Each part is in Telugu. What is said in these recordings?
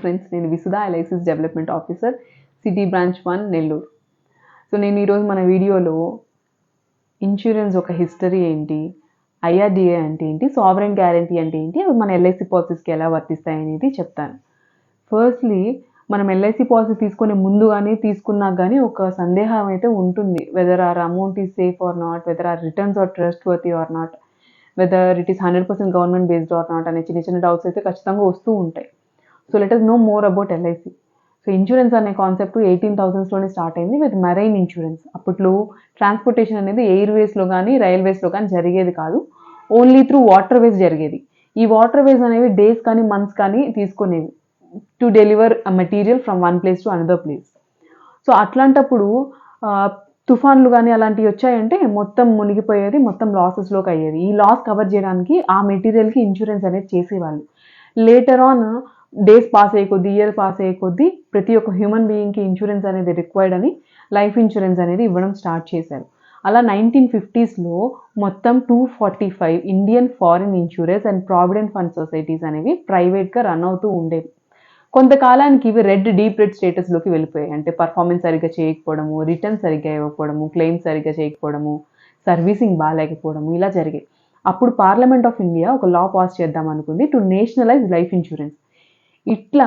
ఫ్రెండ్స్, నేను Visudha LIC's development officer, city branch 1 Nellore. So నేను ఈరోజు మన వీడియోలో ఇన్సూరెన్స్ ఒక హిస్టరీ ఏంటి, ఐఆర్డిఏ అంటే ఏంటి, సావరెన్ గ్యారంటీ అంటే ఏంటి, అవి మన ఎల్ఐసి పాలసీస్కి ఎలా వర్తిస్తాయి అనేది చెప్తాను. ఫస్ట్లీ మనం ఎల్ఐసి పాలసీ తీసుకునే ముందు కానీ తీసుకున్నా కానీ ఒక సందేహం అయితే ఉంటుంది. Whether or amount is safe or not, whether or returns or trustworthy or not, whether it is 100% government based or not అనే చిన్న చిన్న డౌట్స్ అయితే ఖచ్చితంగా వస్తూ ఉంటాయి. So let us know more about LIC. So insurance అనే కాన్సెప్ట్ 18,000s స్టార్ట్ అయింది విత్ మెరైన్ ఇన్సూరెన్స్. అప్పట్లో ట్రాన్స్పోర్టేషన్ అనేది ఎయిర్వేస్లో కానీ రైల్వేస్లో కానీ జరిగేది కాదు, ఓన్లీ త్రూ వాటర్ వేస్ జరిగేది. ఈ వాటర్ వేస్ అనేవి డేస్ కానీ మంత్స్ కానీ తీసుకునేవి to deliver a material from one place to another place. So అట్లాంటప్పుడు తుఫాన్లు కానీ అలాంటివి వచ్చాయంటే మొత్తం మునిగిపోయేది, మొత్తం లాసెస్లోకి అయ్యేది. ఈ లాస్ కవర్ చేయడానికి ఆ మెటీరియల్కి ఇన్సూరెన్స్ అనేది చేసేవాళ్ళు. లేటర్ ఆన్ డేస్ పాస్ అయ్యే కొద్దీ, ఇయర్ పాస్ అయ్యే కొద్దీ ప్రతి ఒక్క హ్యూమన్ బీయింగ్కి ఇన్సూరెన్స్ అనేది రిక్వైర్డ్ అని లైఫ్ ఇన్సూరెన్స్ అనేది ఇవ్వడం స్టార్ట్ చేశారు. అలా 1950sలో మొత్తం 245 Indian foreign insurance and provident fund societies అనేవి ప్రైవేట్గా రన్ అవుతూ ఉండేవి. కొంతకాలానికి ఇవి డీప్ రెడ్ స్టేటస్లోకి వెళ్ళిపోయాయి. అంటే పర్ఫార్మెన్స్ సరిగ్గా చేయకపోవడము, రిటర్న్స్ సరిగ్గా ఇవ్వకపోవడము, క్లెయిమ్స్ సరిగ్గా చేయకపోవడము, సర్వీసింగ్ బాగాలేకపోవడము ఇలా జరిగాయి. అప్పుడు పార్లమెంట్ ఆఫ్ ఇండియా ఒక లా పాస్ చేద్దాం అనుకుంది టు నేషనలైజ్ లైఫ్ ఇన్సూరెన్స్. ఇట్లా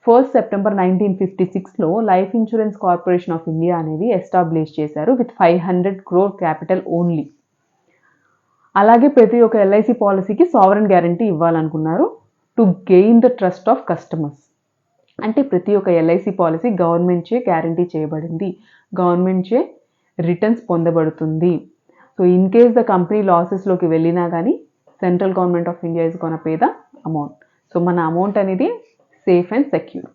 1st September 1956లో life insurance corporation of India అనేది ఎస్టాబ్లిష్ చేశారు విత్ 500 crore క్యాపిటల్ ఓన్లీ. అలాగే ప్రతి ఒక్క ఎల్ఐసి పాలసీకి సావరెన్ గ్యారంటీ ఇవ్వాలనుకున్నారు to gain the trust of customers. అంటే ప్రతి ఒక్క ఎల్ఐసి పాలసీ గవర్నమెంట్ చే గ్యారంటీ చేయబడింది, గవర్నమెంట్ చే రిటర్న్స్ పొందబడుతుంది. So in case the company లాసెస్లోకి వెళ్ళినా కానీ central government of India is gonna pay the amount. So మన అమౌంట్ అనేది సేఫ్ అండ్ సెక్యూర్.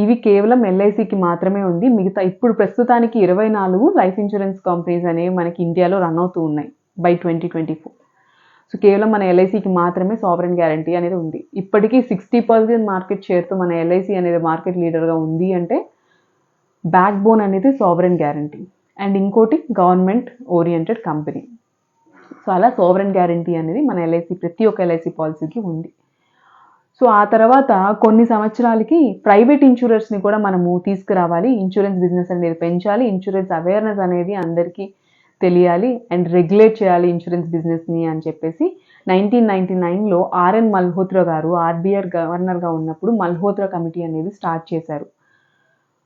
ఇవి కేవలం ఎల్ఐసికి మాత్రమే ఉంది. మిగతా ఇప్పుడు ప్రస్తుతానికి 24 లైఫ్ ఇన్సూరెన్స్ కంపెనీస్ అనేవి మనకి ఇండియాలో రన్ అవుతూ ఉన్నాయి బై 2024. సో కేవలం మన ఎల్ఐసికి మాత్రమే సావరెన్ గ్యారంటీ అనేది ఉంది. ఇప్పటికీ 60% మార్కెట్ షేర్తో మన ఎల్ఐసి అనేది మార్కెట్ లీడర్గా ఉంది. అంటే బ్యాక్ బోన్ అనేది సావరెన్ గ్యారంటీ అండ్ ఇంకోటి గవర్నమెంట్ ఓరియంటెడ్ కంపెనీ. సో అలా సావరెన్ గ్యారంటీ అనేది మన ఎల్ఐసి ప్రతి ఒక్క ఎల్ఐసి పాలసీకి ఉంది. సో ఆ తర్వాత కొన్ని సంవత్సరాలకి ప్రైవేట్ ఇన్సూరెన్స్ని కూడా మనము తీసుకురావాలి, ఇన్సూరెన్స్ బిజినెస్ అనేది పెంచాలి, ఇన్సూరెన్స్ అవేర్నెస్ అనేది అందరికీ తెలియాలి అండ్ రెగ్యులేట్ చేయాలి ఇన్సూరెన్స్ బిజినెస్ని అని చెప్పేసి 1999లో ఆర్ఎన్ మల్హోత్రా గారు ఆర్బీఐ గవర్నర్గా ఉన్నప్పుడు మల్హోత్రా కమిటీ అనేది స్టార్ట్ చేశారు.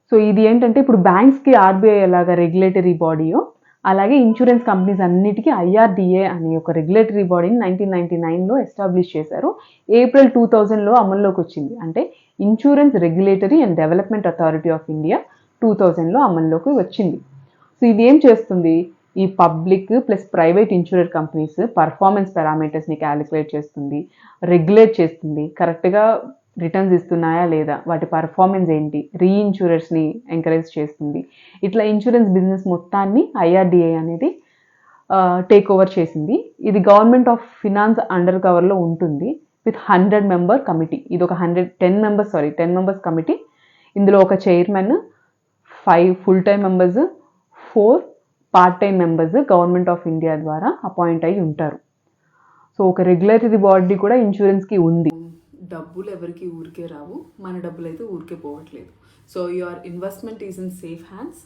సో ఇది ఏంటంటే ఇప్పుడు బ్యాంక్స్కి ఆర్బీఐ ఎలాగా రెగ్యులేటరీ బాడీయో అలాగే ఇన్సూరెన్స్ కంపెనీస్ అన్నిటికీ ఐఆర్డిఏ అనే ఒక రెగ్యులేటరీ బాడీని 1999లో ఎస్టాబ్లిష్ చేశారు. ఏప్రిల్ 2000లో అమల్లోకి వచ్చింది. అంటే insurance regulatory and development authority of India 2000లో అమల్లోకి వచ్చింది. సో ఇది ఏం చేస్తుంది, ఈ public plus private insurance companies performance పారామీటర్స్ని క్యాలిక్యులేట్ చేస్తుంది, రెగ్యులేట్ చేస్తుంది, కరెక్ట్గా రిటర్న్స్ ఇస్తున్నాయా లేదా, వాటి పర్ఫార్మెన్స్ ఏంటి, రీఇన్సూరెన్స్ని ఎంకరేజ్ చేస్తుంది. ఇట్లా ఇన్సూరెన్స్ బిజినెస్ మొత్తాన్ని ఐఆర్డిఏ అనేది టేక్ ఓవర్ చేసింది. ఇది గవర్నమెంట్ ఆఫ్ ఫినాన్స్ అండర్ కవర్లో ఉంటుంది విత్ 100 member కమిటీ. ఇది ఒక 10 members కమిటీ. ఇందులో ఒక chairman, 5 full-time members, 4 part-time members government of India ద్వారా అపాయింట్ అయి ఉంటారు. సో ఒక రెగ్యులేటరీ బాడీ కూడా ఇన్సూరెన్స్కి ఉంది. డబ్బులు ఎవరికి ఊరికే రావు, మన డబ్బులు అయితే ఊరికే పోవట్లేదు. So your investment is in safe hands.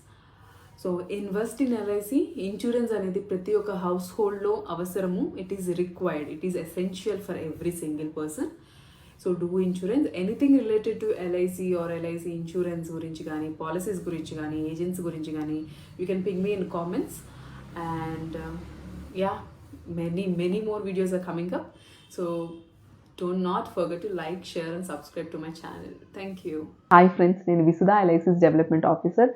So invest in LIC. Insurance అనేది ప్రతి ఒక్క హౌస్ హోల్డ్లో అవసరము. It is required, it is essential for every single person. So do insurance. Anything related to LIC or LIC insurance గురించి కానీ, పాలసీస్ గురించి కానీ, ఏజెంట్స్ గురించి కానీ, you can ping me in comments. And yeah, many more videos are coming up. So do not forget to like, share and subscribe to my channel. Thank you. Hi friends, నేను విసుధా ఎల్ఐసిస్ డెవలప్మెంట్ ఆఫీసర్,